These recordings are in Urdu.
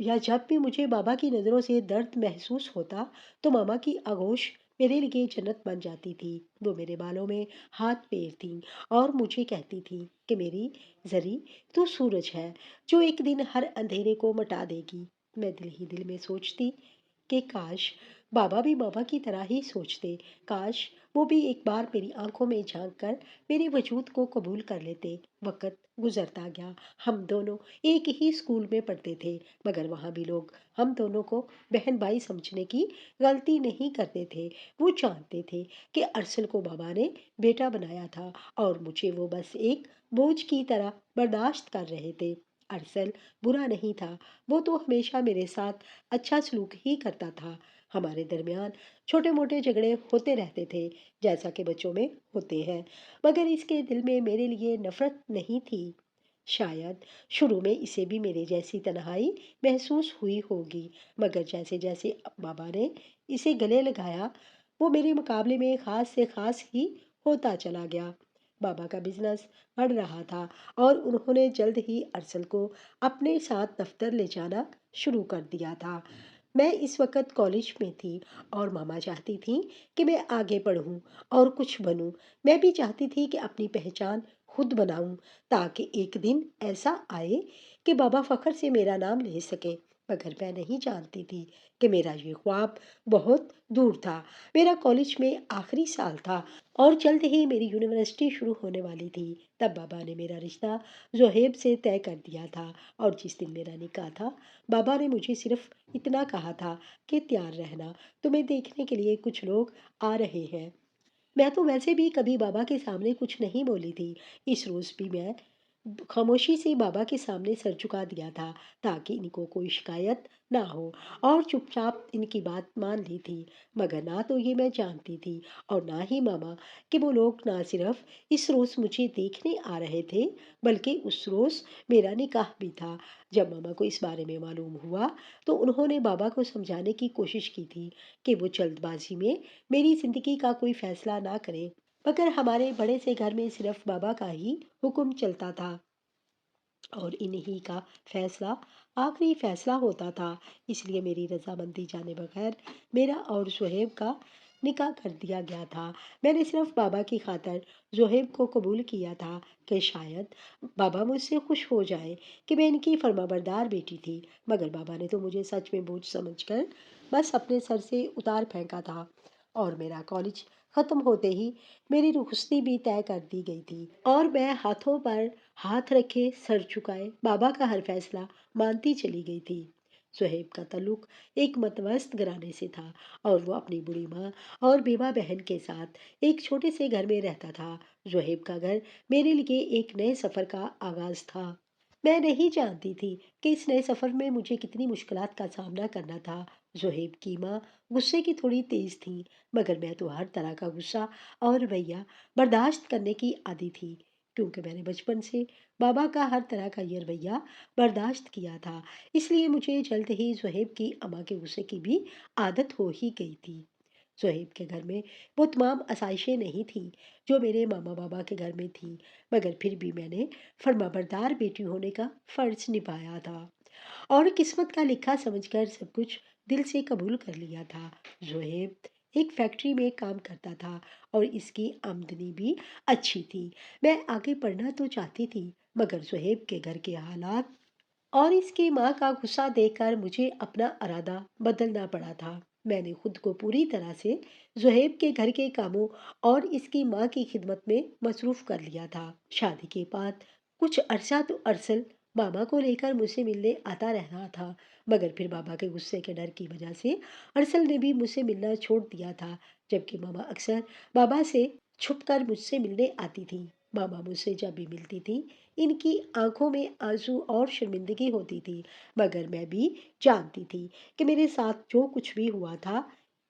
یا جب بھی مجھے بابا کی نظروں سے درد محسوس ہوتا تو ماما کی آغوش میرے لیے جنت بن جاتی تھی۔ وہ میرے بالوں میں ہاتھ پھیر تھی اور مجھے کہتی تھی کہ میری زری، تو سورج ہے جو ایک دن ہر اندھیرے کو مٹا دے گی۔ میں دل ہی دل میں سوچتی کہ کاش بابا بھی ماما کی طرح ہی سوچتے، کاش وہ بھی ایک بار میری آنکھوں میں جھانک کر میرے وجود کو قبول کر لیتے۔ وقت گزرتا گیا، ہم دونوں ایک ہی اسکول میں پڑھتے تھے، مگر وہاں بھی لوگ ہم دونوں کو بہن بھائی سمجھنے کی غلطی نہیں کرتے تھے۔ وہ جانتے تھے کہ ارسل کو بابا نے بیٹا بنایا تھا اور مجھے وہ بس ایک بوجھ کی طرح برداشت کر رہے تھے۔ ارسل برا نہیں تھا، وہ تو ہمیشہ میرے ساتھ اچھا سلوک ہی کرتا تھا۔ ہمارے درمیان چھوٹے موٹے جھگڑے ہوتے رہتے تھے، جیسا کہ بچوں میں ہوتے ہیں، مگر اس کے دل میں میرے لیے نفرت نہیں تھی۔ شاید شروع میں اسے بھی میرے جیسی تنہائی محسوس ہوئی ہوگی، مگر جیسے جیسے بابا نے اسے گلے لگایا وہ میرے مقابلے میں خاص سے خاص ہی ہوتا چلا گیا۔ بابا کا بزنس بڑھ رہا تھا اور انہوں نے جلد ہی ارسل کو اپنے ساتھ دفتر لے جانا شروع کر دیا تھا۔ میں اس وقت کالج میں تھی اور ماما چاہتی تھی کہ میں آگے پڑھوں اور کچھ بنوں۔ میں بھی چاہتی تھی کہ اپنی پہچان خود بناؤں، تاکہ ایک دن ایسا آئے کہ بابا فخر سے میرا نام لے سکیں، مگر میں نہیں جانتی تھی کہ میرا یہ خواب بہت دور تھا۔ میرا کالج میں آخری سال تھا اور جلد ہی میری یونیورسٹی شروع ہونے والی تھی۔ تب بابا نے میرا رشتہ زہیب سے طے کر دیا تھا اور جس دن میرا نکاح تھا بابا نے مجھے صرف اتنا کہا تھا کہ تیار رہنا، تمہیں دیکھنے کے لیے کچھ لوگ آ رہے ہیں۔ میں تو ویسے بھی کبھی بابا کے سامنے کچھ نہیں بولی تھی، اس روز بھی میں خاموشی سے بابا کے سامنے سر جھکا دیا تھا تاکہ ان کو کوئی شکایت نہ ہو، اور چپ چاپ ان کی بات مان لی تھی۔ مگر نہ تو یہ میں جانتی تھی اور نہ ہی ماما کہ وہ لوگ نہ صرف اس روز مجھے دیکھنے آ رہے تھے بلکہ اس روز میرا نکاح بھی تھا۔ جب ماما کو اس بارے میں معلوم ہوا تو انہوں نے بابا کو سمجھانے کی کوشش کی تھی کہ وہ جلد بازی میں میری زندگی کا کوئی فیصلہ نہ کرے، مگر ہمارے بڑے سے گھر میں صرف بابا کا ہی حکم چلتا تھا اور انہی کا فیصلہ آخری فیصلہ ہوتا تھا۔ اس لیے میری رضامندی جانے بغیر میرا اور زہیب کا نکاح کر دیا گیا تھا۔ میں نے صرف بابا کی خاطر زہیب کو قبول کیا تھا کہ شاید بابا مجھ سے خوش ہو جائے کہ میں ان کی فرما بردار بیٹی تھی، مگر بابا نے تو مجھے سچ میں بوجھ سمجھ کر بس اپنے سر سے اتار پھینکا تھا، اور میرا کالج ختم ہوتے ہی میری رخصتی بھی طے کر دی گئی تھی اور میں ہاتھوں پر ہاتھ رکھے سر جھکائے بابا کا ہر فیصلہ مانتی چلی گئی تھی۔ سہیب کا تعلق ایک متوسط گھرانے سے تھا اور وہ اپنی بڑی ماں اور بیوہ بہن کے ساتھ ایک چھوٹے سے گھر میں رہتا تھا۔ زہیب کا گھر میرے لیے ایک نئے سفر کا آغاز تھا۔ میں نہیں جانتی تھی کہ اس نئے سفر میں مجھے کتنی مشکلات کا سامنا کرنا تھا۔ زہیب کی ماں غصے کی تھوڑی تیز تھی، مگر میں تو ہر طرح کا غصہ اور رویہ برداشت کرنے کی عادی تھی، کیونکہ میں نے بچپن سے بابا کا ہر طرح کا یہ رویہ برداشت کیا تھا۔ اس لیے مجھے جلد ہی زہیب کی اماں کے غصے کی بھی عادت ہو ہی گئی تھی۔ زہیب کے گھر میں وہ تمام آسائشیں نہیں تھیں جو میرے ماما بابا کے گھر میں تھی، مگر پھر بھی میں نے فرما بردار بیٹی ہونے کا فرض نبھایا تھا اور قسمت کا لکھا سمجھ کر سب کچھ دل سے قبول کر لیا تھا۔ زہیب ایک فیکٹری میں کام کرتا تھا اور اس کی آمدنی بھی اچھی تھی۔ میں آگے پڑھنا تو چاہتی تھی، مگر زہیب کے گھر کے حالات اور اس کی ماں کا غصہ دیکھ کر مجھے اپنا ارادہ بدلنا پڑا تھا۔ میں نے خود کو پوری طرح سے زہیب کے گھر کے کاموں اور اس کی ماں کی خدمت میں مصروف کر لیا تھا۔ شادی کے بعد کچھ عرصہ تو ارسل ماما کو لے کر مجھ سے ملنے آتا رہا تھا، مگر پھر بابا کے غصے کے ڈر کی وجہ سے ارسل نے بھی مجھ سے ملنا چھوڑ دیا تھا، جبکہ ماما اکثر بابا سے چھپ کر مجھ سے ملنے آتی تھی۔ ماما مجھ سے جب بھی ملتی تھی ان کی آنکھوں میں آنسو اور شرمندگی ہوتی تھی، مگر میں بھی جانتی تھی کہ میرے ساتھ جو کچھ بھی ہوا تھا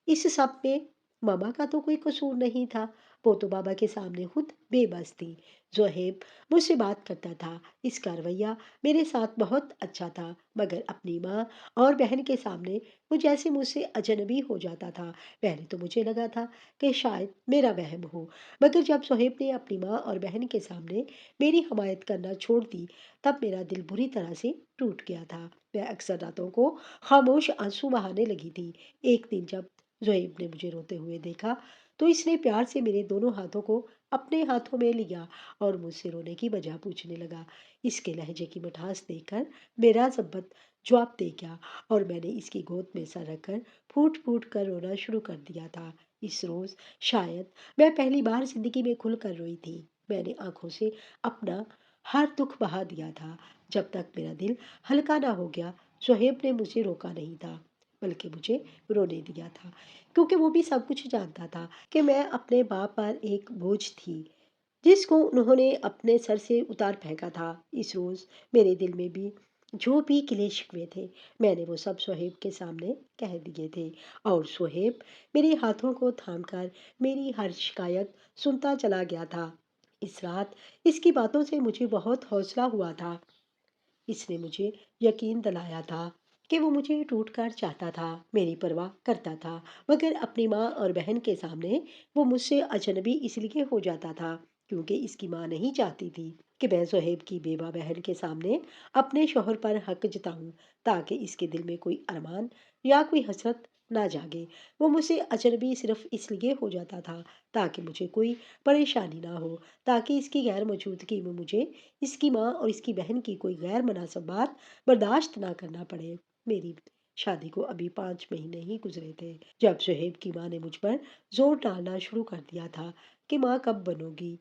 اس سب میں ماما کا تو کوئی قصور نہیں تھا، پوتو بابا کے سامنے خود بے بس تھی۔ زہیب مجھ سے بات کرتا تھا، اس کا رویہ میرے ساتھ بہت اچھا تھا، مگر اپنی ماں اور بہن کے سامنے وہ جیسے مجھ سے اجنبی ہو جاتا تھا۔ پہلے تو مجھے لگا تھا کہ شاید میرا وہم ہو، مگر جب زہیب نے اپنی ماں اور بہن کے سامنے میری حمایت کرنا چھوڑ دی، تب میرا دل بری طرح سے ٹوٹ گیا تھا۔ میں اکثر راتوں کو خاموش آنسو بہانے لگی تھی۔ ایک دن جب زہیب نے مجھے روتے ہوئے دیکھا تو اس نے پیار سے میرے دونوں ہاتھوں کو اپنے ہاتھوں میں لیا اور مجھ سے رونے کی وجہ پوچھنے لگا۔ اس کے لہجے کی مٹھاس دیکھ کر میرا ضبط جواب دے گیا اور میں نے اس کی گود میں سر رکھ کر پھوٹ پھوٹ کر رونا شروع کر دیا تھا۔ اس روز شاید میں پہلی بار زندگی میں کھل کر روئی تھی۔ میں نے آنکھوں سے اپنا ہر دکھ بہا دیا تھا۔ جب تک میرا دل ہلکا نہ ہو گیا، شہیب نے مجھے روکا نہیں تھا، بلکہ مجھے رونے دیا تھا، کیونکہ وہ بھی سب کچھ جانتا تھا کہ میں اپنے باپ پر ایک بوجھ تھی جس کو انہوں نے اپنے سر سے اتار پھینکا تھا۔ اس روز میرے دل میں بھی جو بھی گلے شکوے تھے، میں نے وہ سب شہیب کے سامنے کہہ دیے تھے، اور شہیب میرے ہاتھوں کو تھام کر میری ہر شکایت سنتا چلا گیا تھا۔ اس رات اس کی باتوں سے مجھے بہت حوصلہ ہوا تھا۔ اس نے مجھے یقین دلایا تھا کہ وہ مجھے ٹوٹ کر چاہتا تھا، میری پرواہ کرتا تھا، مگر اپنی ماں اور بہن کے سامنے وہ مجھ سے اجنبی اس لیے ہو جاتا تھا کیونکہ اس کی ماں نہیں چاہتی تھی کہ میں زہیب کی بیوہ بہن کے سامنے اپنے شوہر پر حق جتاؤں، تاکہ اس کے دل میں کوئی ارمان یا کوئی حسرت نہ جاگے۔ وہ مجھ سے اجنبی صرف اس لیے ہو جاتا تھا تاکہ مجھے کوئی پریشانی نہ ہو، تاکہ اس کی غیر موجودگی میں مجھے اس کی ماں اور اس کی بہن کی کوئی غیر مناسب بات برداشت نہ کرنا پڑے۔ میری شادی کو ابھی 5 مہینے ہی گزرے تھے جب شہیب کی ماں نے مجھ پر زور ڈالنا شروع کر دیا تھا کہ ماں کب بنو گی۔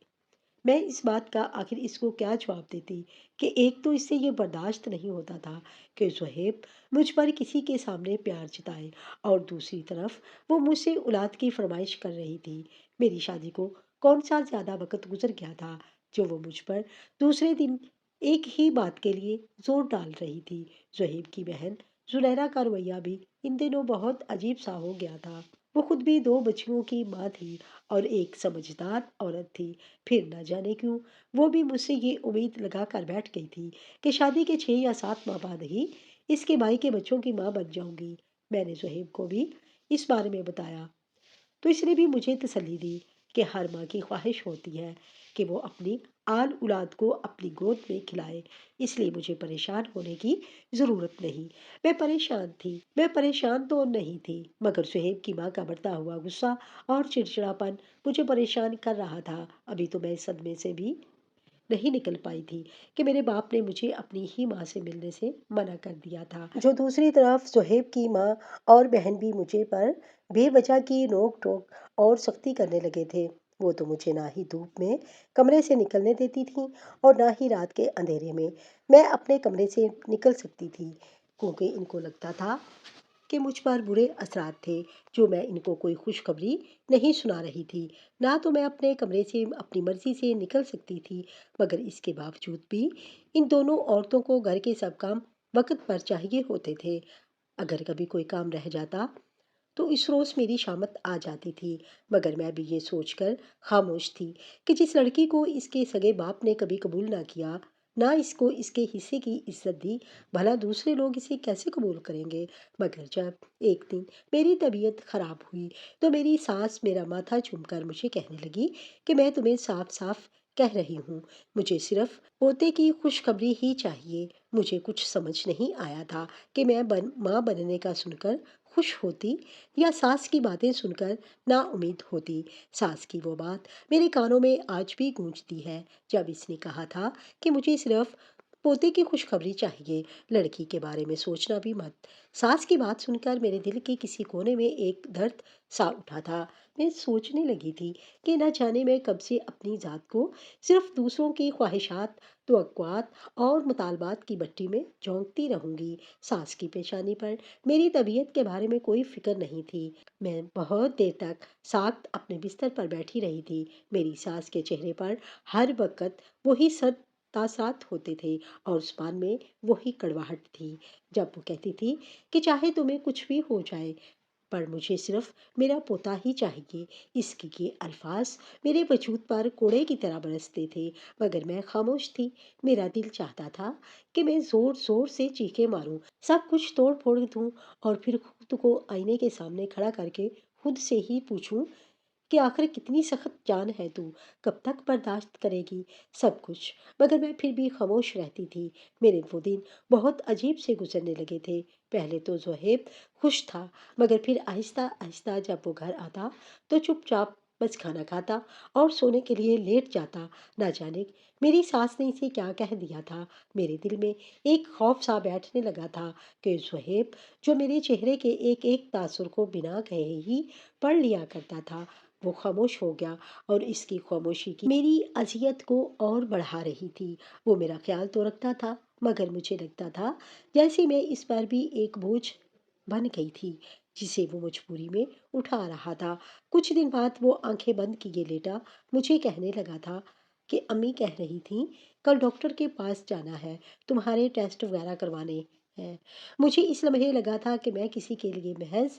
میں اس بات کا آخر اس کو کیا جواب دیتی کہ ایک تو اس سے یہ برداشت نہیں ہوتا تھا کہ زہیب مجھ پر کسی کے سامنے پیار جتائے، اور دوسری طرف وہ مجھ سے اولاد کی فرمائش کر رہی تھی۔ میری شادی کو کون سا زیادہ وقت گزر گیا تھا جو وہ مجھ پر دوسرے دن ایک ہی بات کے لیے زور ڈال رہی تھی۔ زہیب کی بہن زلیرا کا رویہ بھی ان دنوں بہت عجیب سا ہو گیا تھا۔ وہ خود بھی 2 بچیوں کی ماں تھی اور ایک سمجھدار عورت تھی، پھر نہ جانے کیوں وہ بھی مجھ سے یہ امید لگا کر بیٹھ گئی تھی کہ شادی کے 6 یا 7 ماہ بعد ہی اس کے بھائی کے بچوں کی ماں بن جاؤں گی۔ میں نے زہیب کو بھی اس بارے میں بتایا تو اس نے بھی مجھے تسلی دی کہ ہر ماں کی خواہش ہوتی ہے کہ وہ اپنی آل اولاد کو اپنی گود میں کھلائے، اس لیے مجھے پریشان ہونے کی ضرورت نہیں۔ میں پریشان تو نہیں تھی، مگر سہیب کی ماں کا بڑھتا ہوا غصہ اور چڑچڑاپن مجھے پریشان کر رہا تھا۔ ابھی تو میں اس صدمے سے بھی نہیں نکل پائی تھی کہ میرے باپ نے مجھے اپنی ہی ماں سے ملنے سے منع کر دیا تھا، جو دوسری طرف سہیب کی ماں اور بہن بھی مجھے پر بے وجہ کی نوک ٹوک اور سختی کرنے لگے تھے۔ وہ تو مجھے نہ ہی دھوپ میں کمرے سے نکلنے دیتی تھیں اور نہ ہی رات کے اندھیرے میں اپنے کمرے سے نکل سکتی تھی، کیونکہ ان کو لگتا تھا کہ مجھ پر برے اثرات تھے جو میں ان کو کوئی خوشخبری نہیں سنا رہی تھی۔ نہ تو میں اپنے کمرے سے اپنی مرضی سے نکل سکتی تھی، مگر اس کے باوجود بھی ان دونوں عورتوں کو گھر کے سب کام وقت پر چاہیے ہوتے تھے۔ اگر کبھی کوئی کام رہ جاتا تو اس روز میری شامت آ جاتی تھی، مگر میں بھی یہ سوچ کر خاموش تھی کہ جس لڑکی کو اس کے سگے باپ نے کبھی قبول نہ کیا، نہ اس کو اس کے حصے کی عزت دی، بھلا دوسرے لوگ اسے کیسے قبول کریں گے؟ مگر جب ایک دن میری طبیعت خراب ہوئی تو میری ساس میرا ماتھا چوم کر مجھے کہنے لگی کہ میں تمہیں صاف صاف کہہ رہی ہوں، مجھے صرف پوتے کی خوشخبری ہی چاہیے۔ مجھے کچھ سمجھ نہیں آیا تھا کہ میں ماں بننے کا سن کر خوش ہوتی یا ساس کی باتیں سن کر نا امید ہوتی۔ ساس کی وہ بات میرے کانوں میں آج بھی گونجتی ہے جب اس نے کہا تھا کہ مجھے صرف پوتے کی خوشخبری چاہیے، لڑکی کے بارے میں سوچنا بھی مت۔ ساس کی بات سن کر میرے دل کے کسی کونے میں ایک درد سا اٹھا تھا۔ میں سوچنے لگی تھی کہ نہ جانے میں کب سے اپنی ذات کو صرف دوسروں کی خواہشات، توقعات اور مطالبات کی بٹی میں جھونکتی رہوں گی۔ ساس کی پیشانی پر میری طبیعت کے بارے میں کوئی فکر نہیں تھی۔ میں بہت دیر تک ساکت اپنے بستر پر بیٹھی رہی تھی۔ میری ساس کے چہرے پر ہر وقت وہی سرد تاثرات ہوتے تھے اور زبان میں وہی کڑواہٹ تھی جب وہ کہتی تھی کہ چاہے تمہیں کچھ بھی ہو جائے، پر مجھے صرف میرا پوتا ہی چاہیے۔ اس کے یہ الفاظ میرے وجود پر کوڑے کی طرح برستے تھے، مگر میں خاموش تھی۔ میرا دل چاہتا تھا کہ میں زور زور سے چیخیں ماروں، سب کچھ توڑ پھوڑ دوں اور پھر خود کو آئینے کے سامنے کھڑا کر کے خود سے ہی پوچھوں کہ آخر کتنی سخت جان ہے تو، کب تک برداشت کرے گی سب کچھ۔ مگر میں پھر بھی خاموش رہتی تھی۔ میرے وہ دن بہت عجیب سے گزرنے لگے تھے۔ پہلے تو زہیب خوش تھا، مگر پھر آہستہ آہستہ جب وہ گھر آتا تو چپ چاپ بس کھانا کھاتا اور سونے کے لیے لیٹ جاتا۔ نہ جانے میری ساس نے اسے کیا کہہ دیا تھا۔ میرے دل میں ایک خوف سا بیٹھنے لگا تھا کہ زہیب، جو میرے چہرے کے ایک ایک تاثر کو بنا کہے ہی پڑھ لیا کرتا تھا، وہ خاموش ہو گیا، اور اس کی خاموشی کی میری اذیت کو اور بڑھا رہی تھی۔ وہ میرا خیال تو رکھتا تھا، مگر مجھے لگتا تھا جیسے میں اس پر بھی ایک بوجھ بن گئی تھی جسے وہ مجبوری میں اٹھا رہا تھا۔ کچھ دن بعد وہ آنکھیں بند کیے لیٹا مجھے کہنے لگا تھا کہ امی کہہ رہی تھیں کل ڈاکٹر کے پاس جانا ہے، تمہارے ٹیسٹ وغیرہ کروانے ہیں۔ مجھے اس لمحے لگا تھا کہ میں کسی کے لیے محض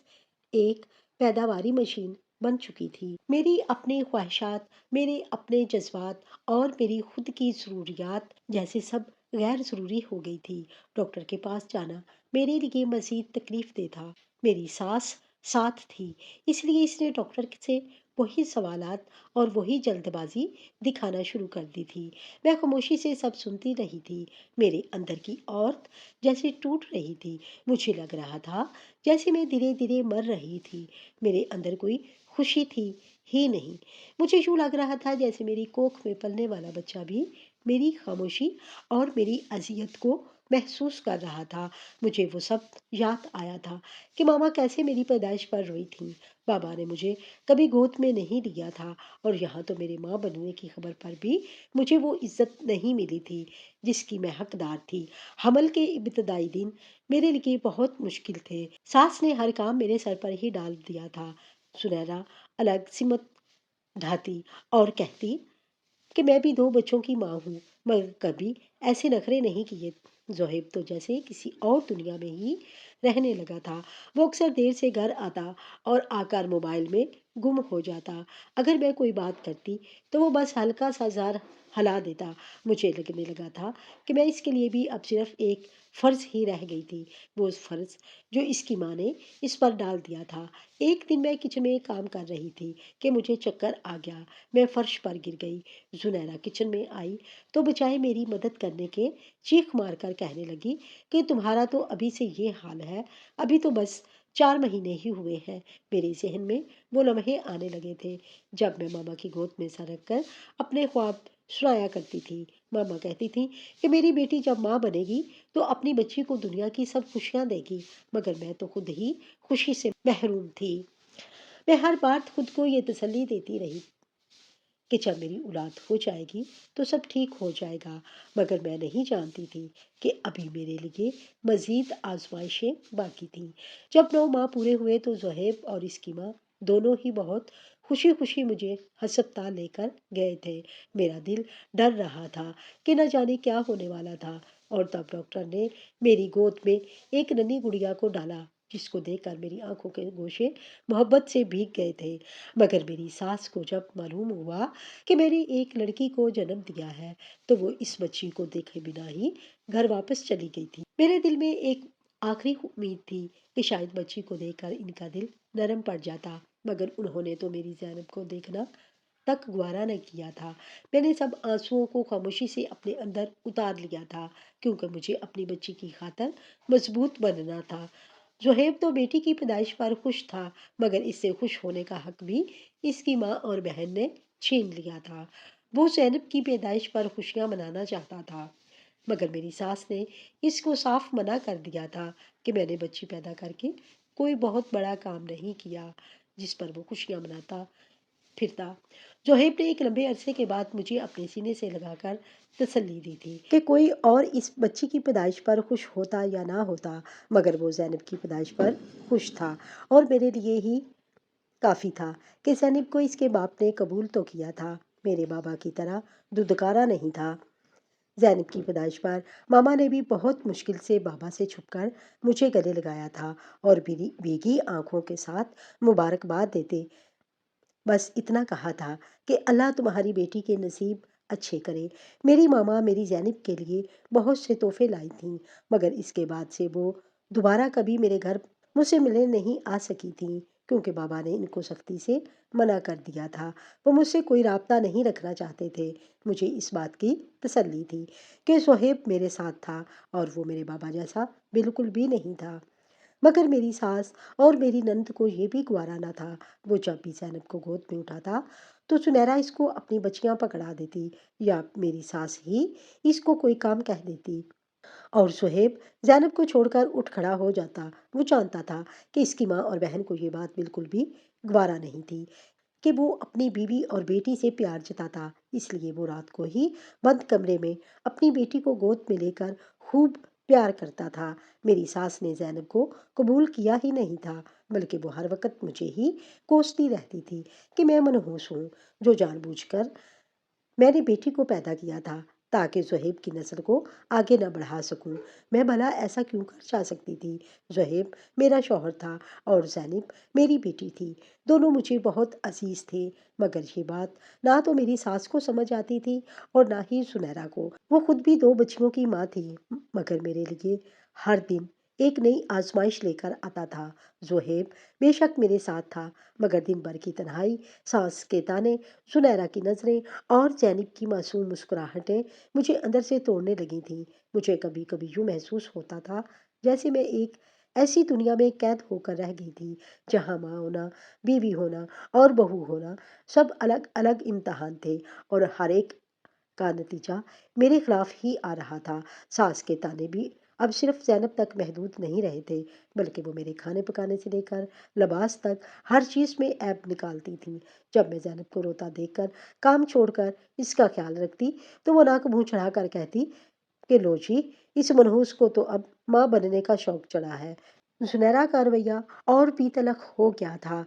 ایک پیداواری مشین بن چکی تھی۔ میری اپنی خواہشات، میرے اپنے جذبات اور میری خود کی ضروریات جیسے سب غیر ضروری ہو گئی تھی۔ ڈاکٹر کے پاس جانا میرے لیے مزید تکلیف دہ تھا۔ میری ساس ساتھ تھی، اس لیے اس نے ڈاکٹر سے وہی سوالات اور وہی جلد بازی دکھانا شروع کر دی تھی۔ میں خاموشی سے سب سنتی رہی تھی۔ میرے اندر کی عورت جیسے ٹوٹ رہی تھی۔ مجھے لگ رہا تھا جیسے میں دھیرے دھیرے مر رہی تھی۔ میرے اندر کوئی خوشی تھی ہی نہیں۔ مجھے یوں لگ رہا تھا جیسے میری کوکھ میں پلنے والا بچہ بھی میری خاموشی اور میری اذیت کو محسوس کر رہا تھا۔ مجھے وہ سب یاد آیا تھا کہ ماما کیسے میری پیدائش پر روئی تھیں۔ بابا نے مجھے کبھی گود میں نہیں لیا تھا، اور یہاں تو میرے ماں بننے کی خبر پر بھی مجھے وہ عزت نہیں ملی تھی جس کی میں حقدار تھی۔ حمل کے ابتدائی دن میرے لیے بہت مشکل تھے۔ ساس نے ہر کام میرے سر پر ہی ڈال دیا تھا۔ سنیرا الگ سمت ڈھاتی اور کہتی کہ میں بھی دو بچوں کی ماں ہوں، مگر کبھی ایسے نخرے نہیں کیے۔ زہیب تو جیسے کسی اور دنیا میں ہی رہنے لگا تھا۔ وہ اکثر دیر سے گھر آتا اور آ کر موبائل میں گم ہو جاتا۔ اگر میں کوئی بات کرتی تو وہ بس ہلکا سا زار ہلا دیتا۔ مجھے لگنے لگا تھا کہ میں اس کے لیے بھی اب صرف ایک فرض ہی رہ گئی تھی، وہ فرض جو اس کی ماں نے اس پر ڈال دیا تھا۔ ایک دن میں کچن میں کام کر رہی تھی کہ مجھے چکر آ گیا، میں فرش پر گر گئی۔ زنیرا کچن میں آئی تو بجائے میری مدد کرنے کے چیخ مار کر کہنے لگی کہ تمہارا تو ابھی سے یہ حال ہے، ابھی تو بس 4 مہینے ہی ہوئے ہیں۔ میرے ذہن میں وہ لمحے آنے لگے تھے جب میں ماما کی گود میں سر رکھ کر اپنے خواب سنایا کرتی تھی۔ ماما کہتی تھی کہ میری بیٹی جب ماں بنے گی تو اپنی بچی کو دنیا کی سب خوشیاں دے گی، مگر میں تو خود ہی خوشی سے محروم تھی۔ میں ہر بار خود کو یہ تسلی دیتی رہی کہ جب میری اولاد ہو جائے گی تو سب ٹھیک ہو جائے گا، مگر میں نہیں جانتی تھی کہ ابھی میرے لیے مزید آزمائشیں باقی تھیں۔ جب 9 ماہ پورے ہوئے تو زہیب اور اس کی ماں دونوں ہی بہت خوشی خوشی مجھے ہسپتال لے کر گئے تھے۔ میرا دل ڈر رہا تھا کہ نہ جانے کیا ہونے والا تھا، اور تب ڈاکٹر نے میری گود میں ایک ننھی گڑیا کو ڈالا جس کو دیکھ کر میری آنکھوں کے گوشے محبت سے بھیگ گئے تھے۔ مگر میری ساس کو جب معلوم ہوا کہ میری ایک لڑکی کو جنم دیا ہے تو وہ اس بچی کو دیکھے بنا ہی گھر واپس چلی گئی تھی۔ میرے دل میں ایک آخری امید تھی کہ شاید بچی کو دیکھ کر ان کا دل نرم پڑ جاتا، مگر انہوں نے تو میری زینب کو دیکھنا تک گوارا نہ کیا تھا۔ میں نے سب آنسوؤں کو خاموشی سے اپنے اندر اتار لیا تھا، کیونکہ مجھے اپنی بچی کی خاطر مضبوط بننا تھا۔ زہیب تو بیٹی کی پیدائش پر خوش تھا، مگر اس سے خوش ہونے کا حق بھی اس کی ماں اور بہن نے چھین لیا تھا۔ وہ زینب کی پیدائش پر خوشیاں منانا چاہتا تھا، مگر میری ساس نے اس کو صاف منع کر دیا تھا کہ میں نے بچی پیدا کر کے کوئی بہت بڑا کام نہیں کیا جس پر وہ خوشیاں مناتا پھرتا۔ زہیب نے ایک لمبے عرصے کے بعد مجھے اپنے سینے سے لگا کر تسلی دی تھی کہ کوئی اور اس بچی کی پیدائش پر خوش ہوتا یا نہ ہوتا، مگر وہ زینب کی پیدائش پر خوش تھا، اور میرے لیے ہی کافی تھا کہ زینب کو اس کے باپ نے قبول تو کیا تھا، میرے بابا کی طرح دودھکارا نہیں تھا۔ زینب کی پیدائش پر ماما نے بھی بہت مشکل سے بابا سے چھپ کر مجھے گلے لگایا تھا اور بھیگی آنکھوں کے ساتھ مبارکباد دیتے بس اتنا کہا تھا کہ اللہ تمہاری بیٹی کے نصیب اچھے کرے۔ میری ماما میری زینب کے لیے بہت سے تحفے لائی تھیں، مگر اس کے بعد سے وہ دوبارہ کبھی میرے گھر مجھ سے ملنے نہیں آ سکی تھیں، کیونکہ بابا نے ان کو سختی سے منع کر دیا تھا۔ وہ مجھ سے کوئی رابطہ نہیں رکھنا چاہتے تھے۔ مجھے اس بات کی تسلی تھی کہ صہیب میرے ساتھ تھا اور وہ میرے بابا جیسا بالکل بھی نہیں تھا۔ مگر میری ساس اور میری نند کو یہ بھی گوارا نہ تھا۔ وہ جب بھی زینب کو گود میں اٹھاتا تو سنیرا اس کو اپنی بچیاں پکڑا دیتی یا میری ساس ہی اس کو کوئی کام کہہ دیتی اور صہیب زینب کو چھوڑ کر اٹھ کھڑا ہو جاتا۔ وہ جانتا تھا کہ اس کی ماں اور بہن کو یہ بات بالکل بھی گوارا نہیں تھی کہ وہ اپنی بیوی اور بیٹی سے پیار جتاتا، اس لیے وہ رات کو ہی بند کمرے میں اپنی بیٹی کو گود میں لے کر خوب پیار کرتا تھا۔ میری ساس نے زینب کو قبول کیا ہی نہیں تھا، بلکہ وہ ہر وقت مجھے ہی کوستی رہتی تھی کہ میں منحوس ہوں، جو جان بوجھ کر میں نے بیٹی کو پیدا کیا تھا تاکہ زہیب کی نسل کو آگے نہ بڑھا سکوں۔ میں بھلا ایسا کیوں کر جا سکتی تھی؟ زہیب میرا شوہر تھا اور زینب میری بیٹی تھی، دونوں مجھے بہت عزیز تھے، مگر یہ بات نہ تو میری ساس کو سمجھ آتی تھی اور نہ ہی سنیرا کو۔ وہ خود بھی دو بچیوں کی ماں تھی، مگر میرے لیے ہر دن ایک نئی آزمائش لے کر آتا تھا۔ زہیب بے شک میرے ساتھ تھا، مگر دن بھر کی تنہائی، ساس کے تانے، سنیرا کی نظریں اور زینب کی معصوم مسکراہٹیں مجھے اندر سے توڑنے لگی تھیں۔ مجھے کبھی کبھی یوں محسوس ہوتا تھا جیسے میں ایک ایسی دنیا میں قید ہو کر رہ گئی تھی جہاں ماں ہونا، بیوی ہونا اور بہو ہونا سب الگ الگ امتحان تھے اور ہر ایک کا نتیجہ میرے خلاف ہی آ رہا تھا۔ ساس کے تانے بھی اب صرف زینب تک محدود نہیں رہے تھے، بلکہ وہ میرے کھانے پکانے سے لے کر لباس تک ہر چیز میں عیب نکالتی تھیں۔ جب میں زینب کو روتا دیکھ کر کام چھوڑ کر اس کا خیال رکھتی تو وہ ناک منہ چڑھا کر کہتی کہ لو جی، اس منحوس کو تو اب ماں بننے کا شوق چڑھا ہے۔ زنیرہ کا رویہ اور بھی تلخ ہو گیا تھا۔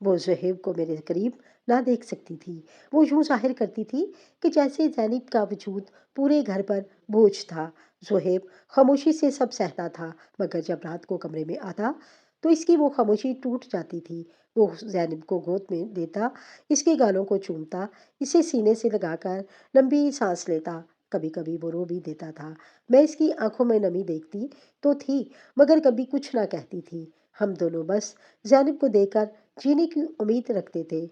وہ زہیب کو میرے قریب نہ دیکھ سکتی تھی۔ وہ یوں ظاہر کرتی تھی کہ جیسے زینب کا وجود پورے گھر پر بوجھ تھا۔ زہیب خاموشی سے سب سہتا تھا، مگر جب رات کو کمرے میں آتا تو اس کی وہ خاموشی ٹوٹ جاتی تھی۔ وہ زینب کو گود میں لیتا، اس کے گالوں کو چومتا، اسے سینے سے لگا کر لمبی سانس لیتا۔ کبھی کبھی وہ رو بھی دیتا تھا۔ میں اس کی آنکھوں میں نمی دیکھتی تو تھی، مگر کبھی کچھ نہ کہتی تھی۔ ہم دونوں بس زینب کو دیکھ کر جینے کی امید رکھتے تھے۔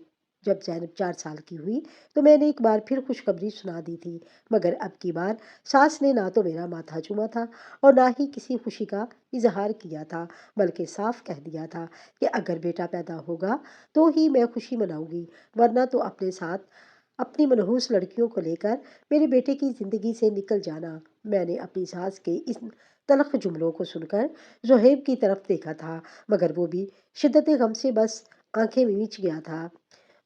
جب زینب 4 سال کی ہوئی تو میں نے ایک بار پھر خوشخبری سنا دی تھی، مگر اب کی بار ساس نے نہ تو میرا ماتھا چوما تھا اور نہ ہی کسی خوشی کا اظہار کیا تھا، بلکہ صاف کہہ دیا تھا کہ اگر بیٹا پیدا ہوگا تو ہی میں خوشی مناؤں گی، ورنہ تو اپنے ساتھ اپنی منحوس لڑکیوں کو لے کر میرے بیٹے کی زندگی سے نکل جانا۔ میں نے اپنی ساس کے ان تلخ جملوں کو سن کر زہیب کی طرف دیکھا تھا، مگر وہ بھی شدت غم سے بس آنکھیں میچ گیا تھا۔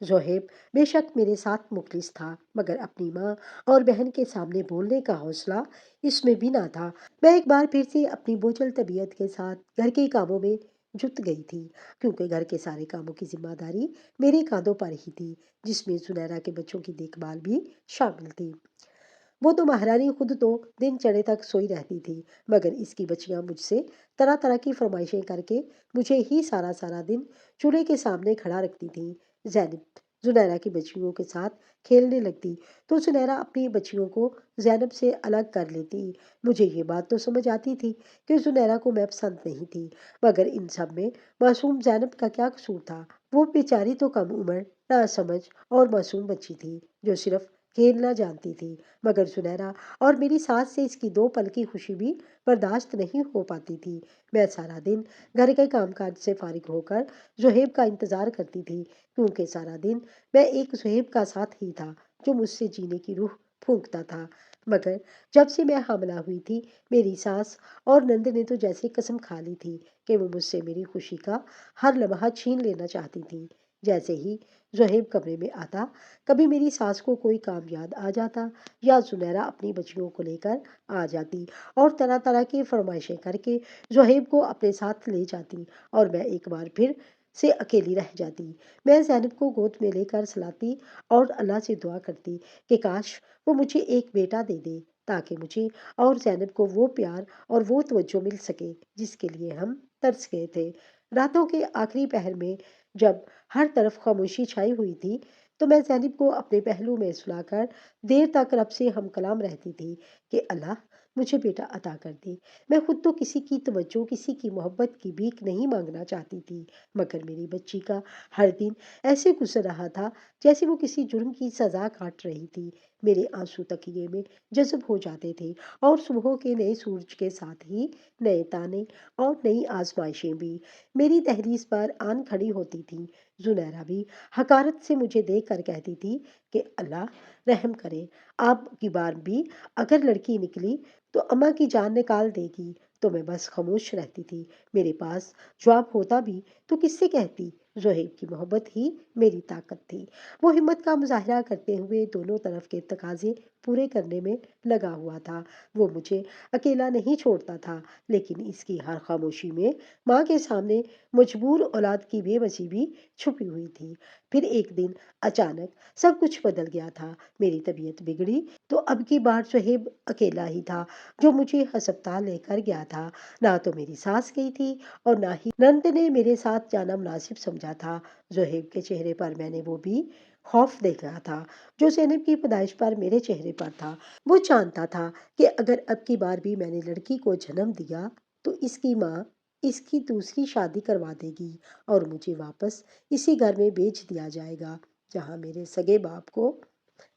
زہیب بے شک میرے ساتھ مخلص تھا، مگر اپنی ماں اور بہن کے سامنے بولنے کا حوصلہ اس میں بھی نہ تھا۔ میں ایک بار پھر سے اپنی بوجھل طبیعت کے ساتھ گھر کے کاموں میں جت گئی تھی، کیونکہ گھر کے سارے کاموں کی ذمہ داری میرے کاندھوں پر ہی تھی، جس میں زنیرہ کے بچوں کی دیکھ بھال بھی شامل تھی۔ وہ تو مہارانی خود تو دن چڑھے تک سوئی رہتی تھی، مگر اس کی بچیاں مجھ سے طرح طرح کی فرمائشیں کر کے مجھے ہی سارا سارا دن چولہے کے سامنے کھڑا رکھتی تھیں۔ زینب زنیرہ کی بچیوں کے ساتھ کھیلنے لگتی تو زنیرہ اپنی بچیوں کو زینب سے الگ کر لیتی۔ مجھے یہ بات تو سمجھ آتی تھی کہ زنیرہ کو میں پسند نہیں تھی، مگر ان سب میں معصوم زینب کا کیا قصور تھا؟ وہ بیچاری تو کم عمر، ناسمجھ اور معصوم بچی تھی جو صرف کھیلنا جانتی تھی، مگر زنیرہ اور میری ساس سے اس کی 2 پل کی خوشی بھی برداشت نہیں ہو پاتی تھی۔ میں سارا دن گھر کے کام کاج سے فارغ ہو کر زہیب کا انتظار کرتی تھی، کیونکہ سارا دن میں ایک زہیب کا ساتھ ہی تھا جو مجھ سے جینے کی روح پھونکتا تھا۔ مگر جب سے میں حاملہ ہوئی تھی، میری ساس اور نند نے تو جیسے قسم کھا لی تھی کہ وہ مجھ سے میری خوشی کا ہر لمحہ چھین لینا چاہتی تھی۔ جیسے ہی زہیب کمرے میں آتا، کبھی میری ساس کو کوئی کام یاد آ جاتا یا زنیرہ اپنی بچیوں کو لے کر آ جاتی اور طرح طرح کی فرمائشیں کر کے زہیب کو اپنے ساتھ لے جاتی اور میں ایک بار پھر سے اکیلی رہ جاتی۔ میں زینب کو گود میں لے کر سلاتی اور اللہ سے دعا کرتی کہ کاش وہ مجھے ایک بیٹا دے دے، تاکہ مجھے اور زینب کو وہ پیار اور وہ توجہ مل سکے جس کے لیے ہم ترس گئے تھے۔ راتوں کے آخری پہر میں جب ہر طرف خاموشی چھائی ہوئی تھی تو میں زینب کو اپنے پہلو میں سلا کر دیر تک رب سے ہم کلام رہتی تھی کہ اللہ مجھے بیٹا عطا کر دے۔ میں خود تو کسی کی توجہ، کسی کی محبت کی بھیک نہیں مانگنا چاہتی تھی، مگر میری بچی کا ہر دن ایسے گزر رہا تھا جیسے وہ کسی جرم کی سزا کاٹ رہی تھی۔ میرے آنسو تکیے میں جذب ہو جاتے تھے اور صبح کے نئے سورج کے ساتھ ہی نئے تانے اور نئی آزمائشیں بھی میری دہلیز پر آن کھڑی ہوتی تھیں۔ زنیرہ بھی حقارت سے مجھے دیکھ کر کہتی تھی کہ اللہ رحم کرے، آپ کی بار بھی اگر لڑکی نکلی تو اماں کی جان نکال دے گی۔ تو میں بس خاموش رہتی تھی۔ میرے پاس جواب ہوتا بھی تو کس سے کہتی؟ زہیب کی محبت ہی میری طاقت تھی۔ وہ ہمت کا مظاہرہ کرتے ہوئے دونوں طرف کے تقاضے پورے کرنے میں لگا ہوا تھا۔ وہ مجھے اکیلا نہیں چھوڑتا تھا، لیکن اس کی ہر خاموشی میں ماں کے سامنے مجبور اولاد کی بے بسی بھی چھپی ہوئی تھی۔ پھر ایک دن اچانک سب کچھ بدل گیا تھا۔ میری طبیعت بگڑی تو اب کی بار زہیب اکیلا ہی تھا جو مجھے ہسپتال لے کر گیا تھا۔ نہ تو میری ساس گئی تھی اور نہ ہی نند نے میرے ساتھ جانا مناسب سمجھا تھا۔ زہیب کے چہرے پر میں نے وہ بھی خوف دیکھا تھا جو زینب کی پیدائش پر میرے چہرے پر تھا۔ وہ جانتا تھا کہ اگر اب کی بار بھی میں نے لڑکی کو جنم دیا تو اس کی ماں اس کی دوسری شادی کروا دے گی اور مجھے واپس اسی گھر میں بیچ دیا جائے گا جہاں میرے سگے باپ کو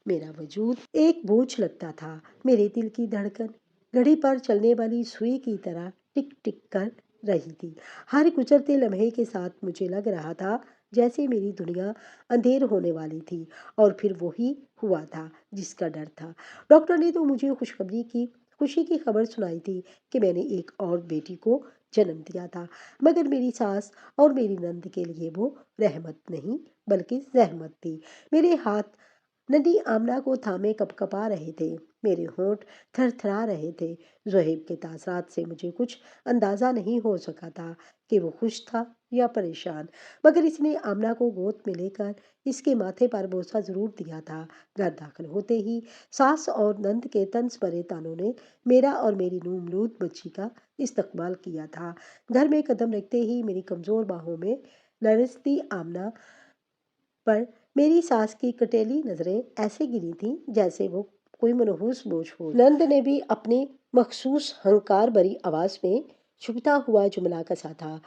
میرا وجود ایک بوجھ لگتا تھا۔ میرے دل کی دھڑکن گھڑی پر چلنے والی سوئی کی طرح ٹک ٹک کر رہی تھی۔ ہر گزرتے لمحے کے ساتھ مجھے لگ رہا تھا جیسے میری دنیا اندھیر ہونے والی تھی، اور پھر وہی ہوا تھا جس کا ڈر تھا۔ ڈاکٹر نے تو مجھے خوشی کی خبر سنائی تھی کہ میں نے ایک اور بیٹی کو جنم دیا تھا، مگر میری ساس اور میری نند کے لیے وہ رحمت نہیں بلکہ زحمت تھی۔ میرے ہاتھ ننھی آمنہ کو تھامے کپ کپا رہے تھے، میرے ہونٹ تھر تھرا رہے تھے۔ زہیب کے تاثرات سے مجھے کچھ اندازہ نہیں ہو سکا تھا کہ وہ خوش تھا یا پریشان، مگر اس نے آمنہ کو گود میں لے کر اس کے ماتھے پر بوسہ ضرور دیا تھا۔ گھر داخل ہوتے ہی ساس اور نند کے طنز بھرے تانوں نے میرا اور میری نومولود بچی کا استقبال کیا تھا۔ گھر میں قدم رکھتے ہی میری کمزور باہوں میں لرزتی آمنہ پر میری ساس کی کٹیلی نظریں ایسے گری تھیں جیسے وہ کوئی منحوس بوجھ ہو۔ نند نے بھی اپنی مخصوص ہنکار بھری آواز میں چھپتا ہوا جملہ کسا تھا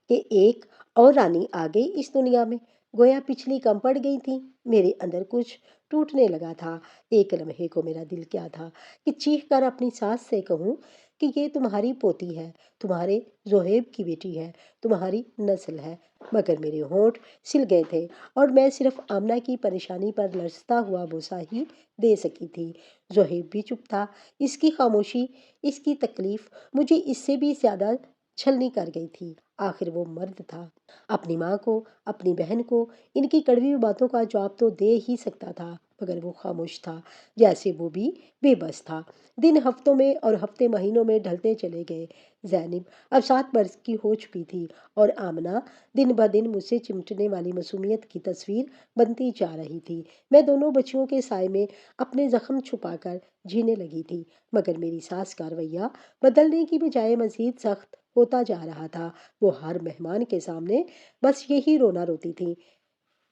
کہ ایک اور رانی آ گئی اس دنیا میں، گویا پچھلی کم پڑ گئی تھی۔ میرے اندر کچھ ٹوٹنے لگا تھا۔ ایک لمحے کو میرا دل کیا تھا کہ چیخ کر اپنی ساس سے کہوں کہ یہ تمہاری پوتی ہے، تمہارے زہیب کی بیٹی ہے، تمہاری نسل ہے، مگر میرے ہونٹ سل گئے تھے اور میں صرف آمنہ کی پریشانی پر لرزتا ہوا بوسہ ہی دے سکی تھی۔ زہیب بھی چپ تھا۔ اس کی خاموشی، اس کی تکلیف مجھے اس سے بھی زیادہ چھلنی کر گئی تھی۔ آخر وہ مرد تھا، اپنی ماں کو، اپنی بہن کو ان کی کڑوی باتوں کا جواب تو دے ہی سکتا تھا، مگر وہ خاموش تھا، جیسے وہ بھی بے بس تھا۔ دن ہفتوں میں اور ہفتے مہینوں میں ڈھلتے چلے گئے۔ زینب اب 7 برس کی ہو چکی تھی اور آمنہ دن بدن مجھ سے چمٹنے والی معصومیت کی تصویر بنتی جا رہی تھی۔ میں دونوں بچیوں کے سائے میں اپنے زخم چھپا کر جینے لگی تھی، مگر میری ساس کا رویہ بدلنے کی بجائے مزید سخت ہوتا جا رہا تھا۔ وہ ہر مہمان کے سامنے بس یہی رونا روتی تھی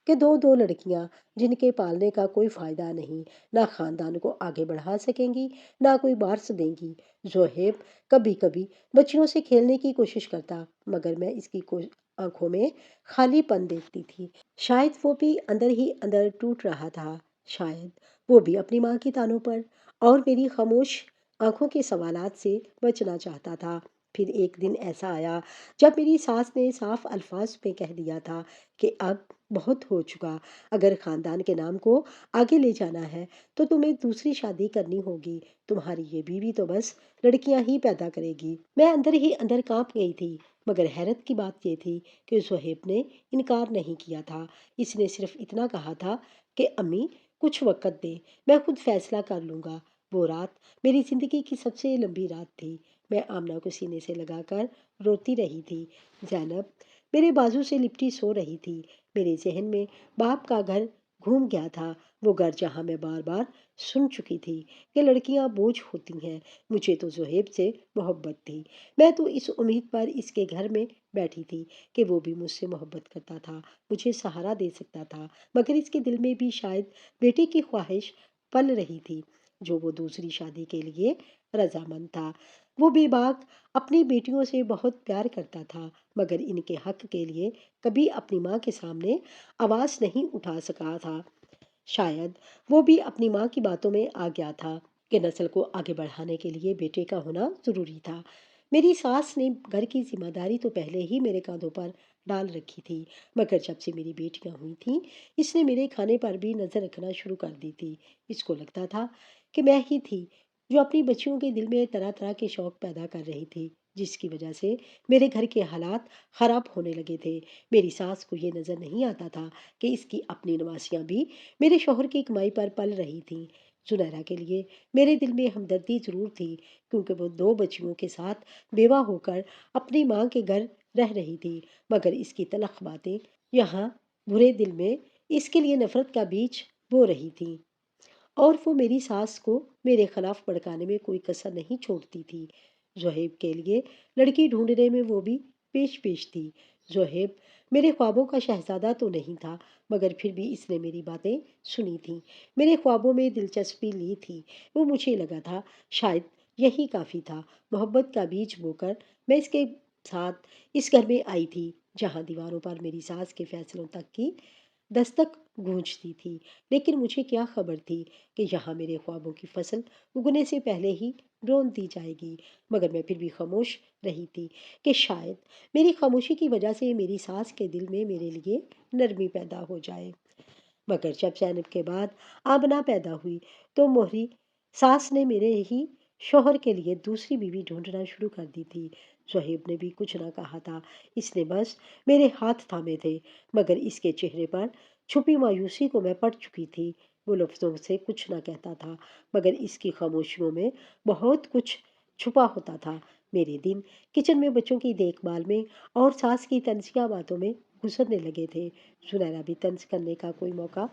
کہ دو لڑکیاں جن کے پالنے کا کوئی فائدہ نہیں، نہ خاندان کو آگے بڑھا سکیں گی، نہ کوئی وارث دیں گی۔ زہیب کبھی کبھی بچیوں سے کھیلنے کی کوشش کرتا، مگر میں اس کی آنکھوں میں خالی پن دیکھتی تھی۔ شاید وہ بھی اندر ہی اندر ٹوٹ رہا تھا، شاید وہ بھی اپنی ماں کی تانوں پر اور میری خاموش آنکھوں کے سوالات سے بچنا چاہتا تھا۔ پھر ایک دن ایسا آیا جب میری ساس نے صاف الفاظ میں کہہ دیا تھا کہ اب بہت ہو چکا، اگر خاندان کے نام کو آگے لے جانا ہے تو تمہیں دوسری شادی کرنی ہوگی، تمہاری یہ بیوی تو بس لڑکیاں ہی پیدا کرے گی۔ میں اندر ہی اندر کانپ گئی تھی، مگر حیرت کی بات یہ تھی کہ زہیب نے انکار نہیں کیا تھا۔ اس نے صرف اتنا کہا تھا کہ امی کچھ وقت دے، میں خود فیصلہ کر لوں گا۔ وہ رات میری زندگی کی سب سے لمبی رات تھی۔ میں آمنہ کو سینے سے لگا کر روتی رہی تھی۔ زینب میرے بازو سے لپٹی سو رہی تھی۔ میرے ذہن میں باپ کا گھر گھوم گیا تھا، وہ گھر جہاں میں بار بار سن چکی تھی کہ لڑکیاں بوجھ ہوتی ہیں۔ مجھے تو زہیب سے محبت تھی، میں تو اس امید پر اس کے گھر میں بیٹھی تھی کہ وہ بھی مجھ سے محبت کرتا تھا، مجھے سہارا دے سکتا تھا، مگر اس کے دل میں بھی شاید بیٹے کی خواہش پل رہی تھی جو وہ دوسری شادی کے لیے رضامند تھا۔ وہ بے باک اپنی بیٹیوں سے بہت پیار کرتا تھا، مگر ان کے حق کے لیے کبھی اپنی ماں کے سامنے آواز نہیں اٹھا سکا تھا۔ شاید وہ بھی اپنی ماں کی باتوں میں آ گیا تھا کہ نسل کو آگے بڑھانے کے لیے بیٹے کا ہونا ضروری تھا۔ میری ساس نے گھر کی ذمہ داری تو پہلے ہی میرے کاندھوں پر ڈال رکھی تھی، مگر جب سے میری بیٹیاں ہوئی تھیں اس نے میرے کھانے پر بھی نظر رکھنا شروع کر دی تھی۔ اس کو لگتا تھا کہ میں ہی تھی جو اپنی بچیوں کے دل میں طرح طرح کے شوق پیدا کر رہی تھی، جس کی وجہ سے میرے گھر کے حالات خراب ہونے لگے تھے۔ میری ساس کو یہ نظر نہیں آتا تھا کہ اس کی اپنی نواسیاں بھی میرے شوہر کی کمائی پر پل رہی تھیں۔ زنیرہ کے لیے میرے دل میں ہمدردی ضرور تھی، کیونکہ وہ 2 بچیوں کے ساتھ بیوہ ہو کر اپنی ماں کے گھر رہ رہی تھی، مگر اس کی تلخ باتیں یہاں برے دل میں اس کے لیے نفرت کا بیج بو رہی تھی، اور وہ میری ساس کو میرے خلاف بھڑکانے میں کوئی کسر نہیں چھوڑتی تھی۔ زہیب کے لیے لڑکی ڈھونڈنے میں وہ بھی پیش پیش تھی۔ زہیب میرے خوابوں کا شہزادہ تو نہیں تھا، مگر پھر بھی اس نے میری باتیں سنی تھیں، میرے خوابوں میں دلچسپی لی تھی۔ وہ مجھے لگا تھا شاید یہی کافی تھا۔ محبت کا بیج بو کر میں اس کے ساتھ اس گھر میں آئی تھی، جہاں دیواروں پر میری ساس کے فیصلوں تک کی دستک گونجتی تھی، لیکن مجھے کیا خبر تھی کہ یہاں میرے خوابوں کی فصل اگنے سے پہلے ہی ڈھون دی جائے گی۔ مگر میں پھر بھی خاموش رہی تھی کہ شاید میری خاموشی کی وجہ سے میری ساس کے دل میں میرے لیے نرمی پیدا ہو جائے۔ مگر جب زینب کے بعد آمنہ پیدا ہوئی تو موہری ساس نے میرے ہی شوہر کے لیے دوسری بیوی ڈھونڈنا شروع کر دی تھی۔ صہیب نے بھی کچھ نہ کہا تھا، اس نے بس میرے ہاتھ تھامے تھے، مگر اس کے چہرے پر چھپی مایوسی کو میں پڑھ چکی تھی۔ وہ لفظوں سے کچھ نہ کہتا تھا، مگر اس کی خاموشیوں میں بہت کچھ چھپا ہوتا تھا۔ میرے دن کچن میں بچوں کی دیکھ بھال میں اور ساس کی طنزیہ باتوں میں گزرنے لگے تھے۔ زنیرہ بھی طنز کرنے کا کوئی موقع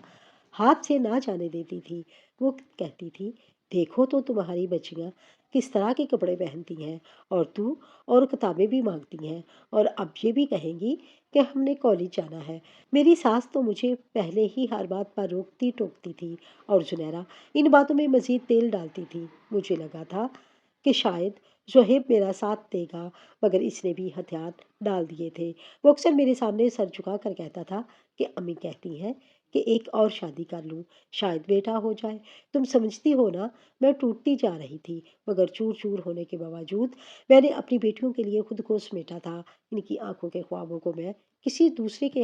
ہاتھ سے نہ جانے دیتی تھی۔ وہ کہتی تھی، دیکھو تو تمہاری بچیاں کس طرح کے کپڑے پہنتی ہیں، اور تو اور کتابیں بھی مانگتی ہیں، اور اب یہ بھی کہیں گی کہ ہم نے کالج جانا ہے۔ میری ساس تو مجھے پہلے ہی ہر بات پر روکتی ٹوکتی تھی، اور زنیرہ ان باتوں میں مزید تیل ڈالتی تھی۔ مجھے لگا تھا کہ شاید زہیب میرا ساتھ دے گا، مگر اس نے بھی ہتھیار ڈال دیے تھے۔ وہ اکثر میرے سامنے سر جھکا کر کہتا تھا کہ امی کہتی ہیں کہ ایک اور شادی کر لوں، شاید بیٹا ہو جائے۔ تم سمجھتی ہو نا، میں ٹوٹتی جا رہی تھی، مگر چور چور ہونے کے باوجود میں نے اپنی بیٹیوں کے لیے خود کو سمیٹا تھا۔ ان کی آنکھوں کے خوابوں کو میں کسی دوسرے کے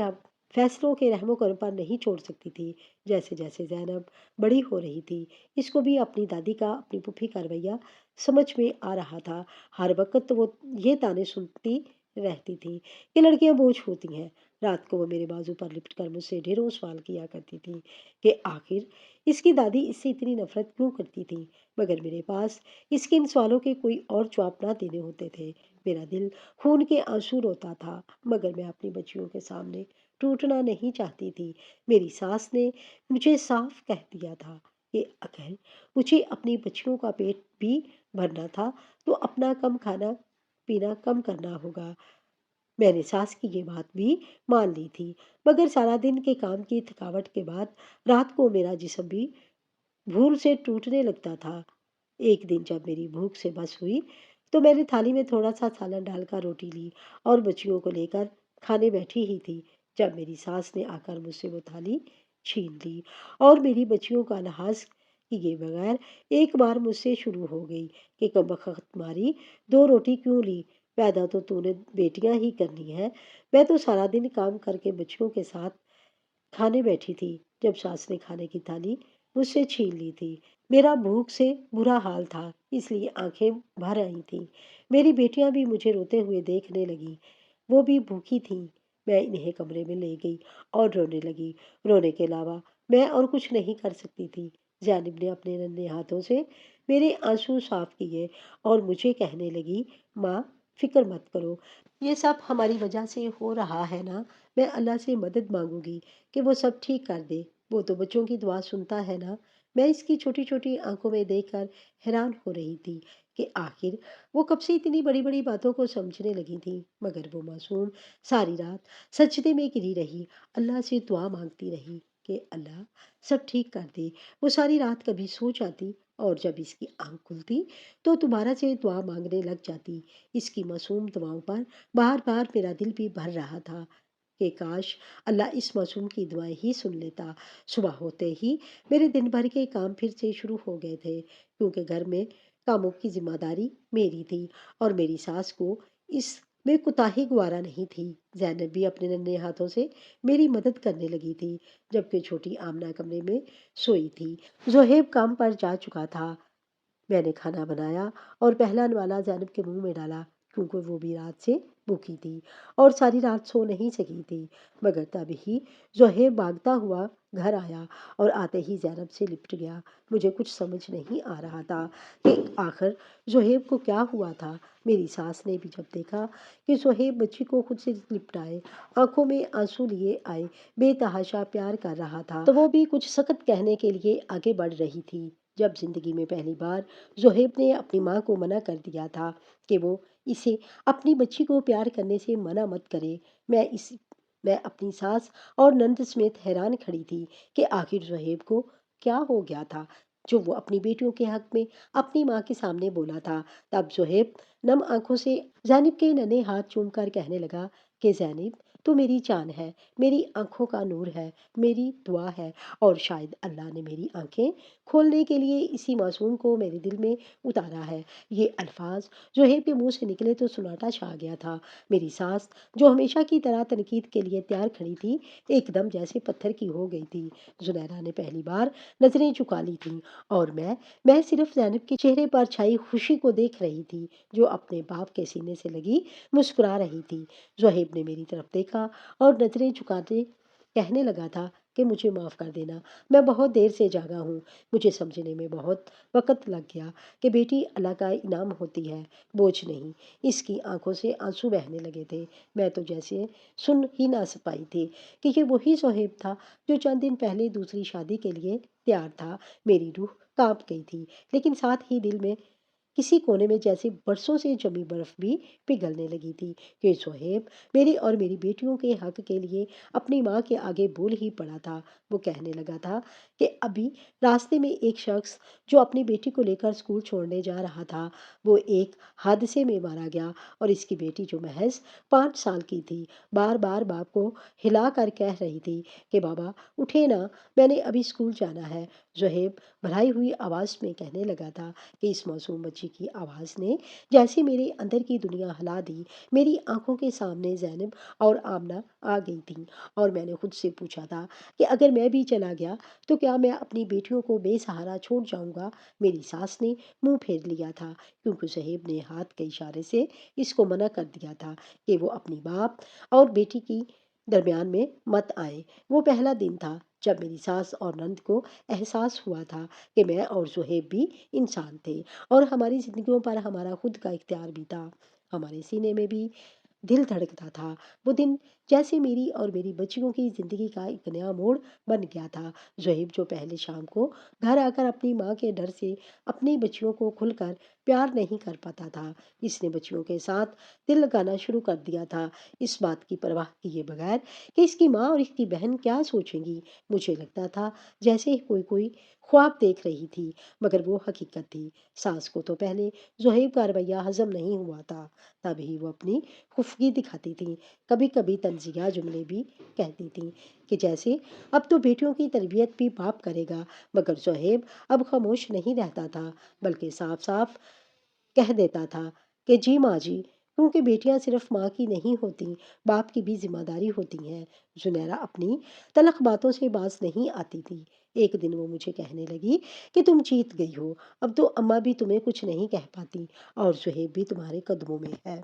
فیصلوں کے رحم و کرم پر نہیں چھوڑ سکتی تھی۔ جیسے جیسے زینب بڑی ہو رہی تھی، اس کو بھی اپنی دادی کا، اپنی پھوپھی کا رویہ سمجھ میں آ رہا تھا۔ ہر وقت وہ یہ تانے سنتی رہتی تھی کہ لڑکیاں بوجھ ہوتی ہیں۔ رات کو وہ میرے بازو پر لپٹ کر مجھ سے ڈھیروں سوال کیا کرتی تھی کہ آخر اس کی دادی اس سے اتنی نفرت کیوں کرتی تھی، مگر میرے پاس اس کے ان سوالوں کے کوئی اور جواب نہ دینے ہوتے تھے۔ میرا دل خون کے آنسو روتا تھا، مگر میں اپنی بچیوں کے سامنے ٹوٹنا نہیں چاہتی تھی۔ میری ساس نے مجھے صاف کہہ دیا تھا کہ اگر مجھے اپنی بچیوں کا پیٹ بھی بھرنا تھا تو اپنا کم کھانا پینا کم کرنا ہوگا۔ میں نے ساس کی یہ بات بھی مان لی تھی، مگر سارا دن کے کام کی تھکاوٹ کے بعد رات کو میرا جسم بھی بھول سے ٹوٹنے لگتا تھا۔ ایک دن جب میری بھوک سے بس ہوئی تو میں نے تھالی میں تھوڑا سا سالن ڈال کر روٹی لی اور بچیوں کو لے کر کھانے بیٹھی ہی تھی، جب میری ساس نے آ کر مجھ سے وہ تھالی چھین لی اور میری بچیوں کا لحاظ کیے بغیر ایک بار مجھ سے شروع ہو گئی کہ کمبخت ماری، 2 روٹی کیوں لی؟ پیدا تو نے بیٹیاں ہی کرنی ہیں۔ میں تو سارا دن کام کر کے بچیوں کے ساتھ کھانے بیٹھی تھی جب ساس نے کھانے کی تھالی مجھ سے چھین لی تھی۔ میرا بھوک سے برا حال تھا، اس لیے آنکھیں بھر آئی تھیں۔ میری بیٹیاں بھی مجھے روتے ہوئے دیکھنے لگیں، وہ بھی بھوکی تھیں۔ میں انہیں کمرے میں لے گئی اور رونے لگی۔ رونے کے علاوہ میں اور کچھ نہیں کر سکتی تھی۔ زینب نے اپنے ننھے ہاتھوں سے میرے آنسو صاف کیے اور مجھے کہنے لگی، ماں فکر مت کرو، یہ سب ہماری وجہ سے ہو رہا ہے نا۔ میں اللہ سے مدد مانگوں گی کہ وہ سب ٹھیک کر دے، وہ تو بچوں کی دعا سنتا ہے نا۔ میں اس کی چھوٹی چھوٹی آنکھوں میں دیکھ کر حیران ہو رہی تھی کہ آخر وہ کب سے اتنی بڑی بڑی باتوں کو سمجھنے لگی تھی، مگر وہ معصوم ساری رات سجدے میں گری رہی، اللہ سے دعا مانگتی رہی کہ اللہ سب ٹھیک کر دے۔ وہ ساری رات کبھی سو جاتی اور جب اس کی آنکھ کھلتی تو دوبارہ سے دعا مانگنے لگ جاتی۔ اس کی معصوم دعاؤں پر بار بار میرا دل بھی بھر رہا تھا کہ کاش اللہ اس معصوم کی دعائیں ہی سن لیتا۔ صبح ہوتے ہی میرے دن بھر کے کام پھر سے شروع ہو گئے تھے، کیونکہ گھر میں کاموں کی ذمہ داری میری تھی اور میری ساس کو اس میں کوتاہی گوارا نہیں تھی۔ زینب بھی اپنے ننھے ہاتھوں سے میری مدد کرنے لگی تھی، جبکہ چھوٹی آمنہ کمرے میں سوئی تھی۔ زہیب کام پر جا چکا تھا۔ میں نے کھانا بنایا اور پہلا نوالا زینب کے منہ میں ڈالا، کیونکہ وہ بھی رات سے بھوکی تھی اور ساری رات سو نہیں سکی تھی۔ مگر تب ہی زہیب بھاگتا ہوا گھر آیا اور آتے ہی زینب سے لپٹ گیا۔ مجھے کچھ سمجھ نہیں آ رہا تھا کہ آخر زہیب کو کیا ہوا تھا۔ میری ساس نے بھی جب دیکھا کہ زہیب بچی کو خود سے لپٹائے، آنکھوں میں آنسو لیے آئے، بے تحاشا پیار کر رہا تھا، تو وہ بھی کچھ سخت کہنے کے لیے آگے بڑھ رہی تھی۔ جب زندگی میں پہلی بار زہیب نے اپنی ماں کو منع کر دیا تھا کہ وہ اسے اپنی بچی کو پیار کرنے سے منع مت کرے، میں اپنی ساس اور نند سمیت حیران کھڑی تھی کہ آخر زہیب کو کیا ہو گیا تھا جو وہ اپنی بیٹیوں کے حق میں اپنی ماں کے سامنے بولا تھا۔ تب زہیب نم آنکھوں سے زینب کے ننھے ہاتھ چوم کر کہنے لگا کہ زینب تو میری جان ہے، میری آنکھوں کا نور ہے، میری دعا ہے، اور شاید اللہ نے میری آنکھیں کھولنے کے لیے اسی معصوم کو میرے دل میں اتارا ہے۔ یہ الفاظ زہیب کے منہ سے نکلے تو سناٹا چھا گیا تھا۔ میری ساس جو ہمیشہ کی طرح تنقید کے لیے تیار کھڑی تھی، ایک دم جیسے پتھر کی ہو گئی تھی۔ زنیرہ نے پہلی بار نظریں چکا لی تھیں اور میں صرف زینب کے چہرے پر چھائی خوشی کو دیکھ رہی تھی، جو اپنے باپ کے سینے سے لگی مسکرا رہی تھی۔ زہیب نے میری طرف دیکھا اور نظریں چکاتے کہنے لگا تھا کہ مجھے معاف کر دینا، میں بہت دیر سے جاگا ہوں۔ مجھے سمجھنے میں بہت وقت لگ گیا کہ بیٹی اللہ کا انعام ہوتی ہے، بوجھ نہیں۔ اس کی آنکھوں سے آنسو بہنے لگے تھے۔ میں تو جیسے سن ہی نہ پائی تھی کہ یہ وہی زہیب تھا جو چند دن پہلے دوسری شادی کے لیے تیار تھا۔ میری روح کانپ گئی تھی، لیکن ساتھ ہی دل میں کسی کونے میں جیسے برسوں سے جمی برف بھی پگھلنے لگی تھی کہ زہیب میری اور میری بیٹیوں کے حق کے لیے اپنی ماں کے آگے بول ہی پڑا تھا۔ وہ کہنے لگا تھا کہ ابھی راستے میں ایک شخص جو اپنی بیٹی کو لے کر اسکول چھوڑنے جا رہا تھا، وہ ایک حادثے میں مارا گیا، اور اس کی بیٹی جو محض 5 سال کی تھی بار بار باپ کو ہلا کر کہہ رہی تھی کہ بابا اٹھے نا، میں نے ابھی اسکول جانا ہے۔ زہیب بھرائی ہوئی آواز میں کہنے لگا تھا کہ اس معصوم بچی کی آواز نے جیسے میرے اندر کی دنیا ہلا دی۔ میری آنکھوں کے سامنے زینب اور آمنہ آ گئی تھیں اور میں نے خود سے پوچھا تھا کہ اگر میں بھی چلا گیا تو کیا میں اپنی بیٹیوں کو بے سہارا چھوڑ جاؤں گا؟ میری ساس نے منہ پھیر لیا تھا، کیونکہ زہیب نے ہاتھ کے اشارے سے اس کو منع کر دیا تھا کہ وہ اپنی باپ اور بیٹی کی درمیان میں مت آئے۔ وہ پہلا دن تھا جب میری ساس اور نند کو احساس ہوا تھا کہ میں اور زہیب بھی انسان تھے اور ہماری زندگیوں پر ہمارا خود کا اختیار بھی تھا۔ ہمارے سینے میں بھی دل دھڑکتا تھا۔ وہ دن جیسے میری اور میری بچیوں کی زندگی کا ایک نیا موڑ بن گیا تھا۔ زہیب جو پہلے شام کو گھر آ کر اپنی ماں کے ڈر سے اپنی بچیوں کو کھل کر پیار نہیں کر پاتا تھا، اس نے بچیوں کے ساتھ دل لگانا شروع کر دیا تھا، اس بات کی پرواہ کیے بغیر کہ اس کی ماں اور اس کی بہن کیا سوچیں گی۔ مجھے لگتا تھا جیسے کوئی خواب دیکھ رہی تھی، مگر وہ حقیقت تھی۔ ساس کو تو پہلے زہیب کا رویہ ہضم نہیں ہوا تھا، تب ہی وہ اپنی خفگی دکھاتی تھیں، کبھی کبھی طنزیہ جملے بھی کہتی تھیں کہ جیسے اب تو بیٹیوں کی تربیت بھی باپ کرے گا۔ مگر زہیب اب خاموش نہیں رہتا تھا، بلکہ صاف صاف کہہ دیتا تھا کہ جی ماں جی، کیونکہ بیٹیاں صرف ماں کی نہیں ہوتی، باپ کی بھی ذمہ داری ہوتی ہیں۔ زنیرہ اپنی تلخ باتوں سے باز نہیں آتی تھی۔ ایک دن وہ مجھے کہنے لگی کہ تم جیت گئی ہو، اب تو اماں بھی تمہیں کچھ نہیں کہہ پاتی اور زہیب بھی تمہارے قدموں میں ہے۔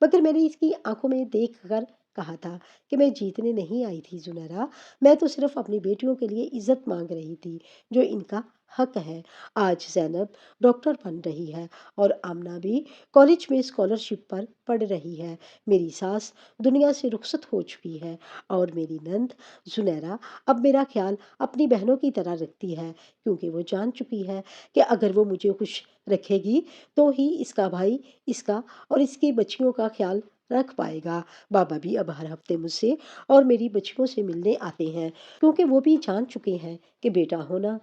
مگر میں نے اس کی آنکھوں میں دیکھ کر کہا تھا کہ میں جیتنے نہیں آئی تھی زنیرا، میں تو صرف اپنی بیٹیوں کے لیے عزت مانگ رہی تھی جو ان کا حق ہے۔ آج زینب ڈاکٹر بن رہی ہے اور آمنہ بھی کالج میں اسکالرشپ پر پڑھ رہی ہے۔ میری ساس دنیا سے رخصت ہو چکی ہے اور میری نند زنیرا اب میرا خیال اپنی بہنوں کی طرح رکھتی ہے، کیونکہ وہ جان چکی ہے کہ اگر وہ مجھے خوش رکھے گی تو ہی اس کا بھائی اس کا اور اس کی بچیوں کا خیال رکھ پائے گا۔ بابا بھی اب ہر ہفتے مجھ سے اور میری بچیوں سے ملنے آتے ہیں، کیونکہ وہ بھی جان چکے ہیں کہ بیٹا ہونا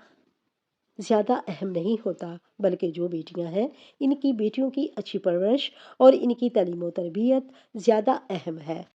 زیادہ اہم نہیں ہوتا، بلکہ جو بیٹیاں ہیں ان کی بیٹیوں کی اچھی پرورش اور ان کی تعلیم و تربیت زیادہ اہم ہے۔